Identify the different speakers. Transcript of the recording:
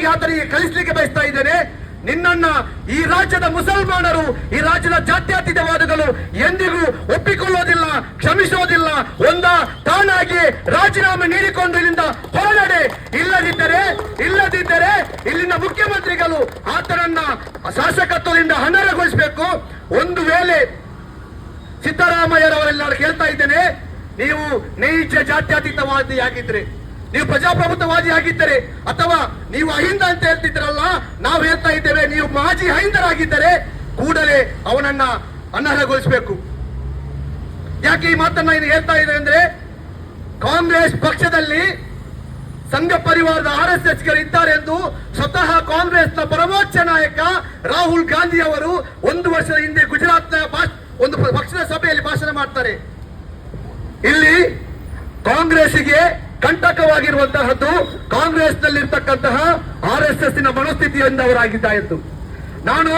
Speaker 1: ನೇರವಾಗಿ ಆತನಿಗೆ ಕಳಿಸ್ಲಿಕ್ಕೆ ಬಯಸ್ತಾ ಇದ್ದೇನೆ. ನಿನ್ನನ್ನ ಈ ರಾಜ್ಯದ ಮುಸಲ್ಮಾನರು, ಈ ರಾಜ್ಯದ ಜಾತ್ಯತೀತವಾದಿಗಳು ಎಂದಿಗೂ ಒಪ್ಪಿಕೊಳ್ಳೋದಿಲ್ಲ, ಕ್ಷಮಿಸೋದಿಲ್ಲ. ತಾನಾಗಿ ರಾಜೀನಾಮೆ ನೀಡಿಕೊಂಡು ಇಲ್ಲಿಂದ ಹೊರನಡೆ. ಇಲ್ಲದಿದ್ದರೆ ಇಲ್ಲಿನ ಮುಖ್ಯಮಂತ್ರಿಗಳು ಆತನನ್ನ ಶಾಸಕತ್ವದಿಂದ ಅನರ್ಹಗೊಳಿಸಬೇಕು. ಒಂದು ವೇಳೆ ಸಿದ್ದರಾಮಯ್ಯರವರೆಲ್ಲ ಕೇಳ್ತಾ ಇದ್ದೇನೆ, ನೀವು ನೈಜ ಜಾತ್ಯತೀತವಾದಿ ಆಗಿದ್ರೆ, ನೀವು ಪ್ರಜಾಪ್ರಭುತ್ವವಾದಿ ಆಗಿದ್ದರೆ, ಅಥವಾ ನೀವು ಅಹಿಂದ ಅಂತ ಹೇಳ್ತಿದ್ರಲ್ಲ, ನಾವು ಹೇಳ್ತಾ ಇದ್ದೇವೆ ನೀವು ಮಾಜಿ ಅಹಿಂದರಾಗಿದ್ದರೆ ಕೂಡಲೇ ಅವನನ್ನ ಅನರ್ಹಗೊಳಿಸಬೇಕು. ಯಾಕೆ ಈ ಮಾತನ್ನ ಇನ್ನು ಹೇಳ್ತಾ ಇದ್ದೇವೆ ಅಂದ್ರೆ, ಕಾಂಗ್ರೆಸ್ ಪಕ್ಷದಲ್ಲಿ ಸಂಘ ಪರಿವಾರದ RSS ಇದ್ದಾರೆ ಎಂದು ಸ್ವತಃ ಕಾಂಗ್ರೆಸ್ನ ಪರಮೋಚ್ಚ ನಾಯಕ ರಾಹುಲ್ ಗಾಂಧಿ ಅವರು 1 ವರ್ಷದ ಹಿಂದೆ ಗುಜರಾತ್ನ ಒಂದು ಪಕ್ಷದ ಸಭೆಯಲ್ಲಿ ಭಾಷಣ ಮಾಡ್ತಾರೆ. ಇಲ್ಲಿ ಕಾಂಗ್ರೆಸ್ಗೆ ಕಂಟಕವಾಗಿರುವಂತಹದ್ದು ಕಾಂಗ್ರೆಸ್ನಲ್ಲಿರ್ತಕ್ಕಂತಹ RSS ಮನೋಸ್ಥಿತಿಯಿಂದ ಅವರಾಗಿದ್ದಾಯಿತು. ನಾನು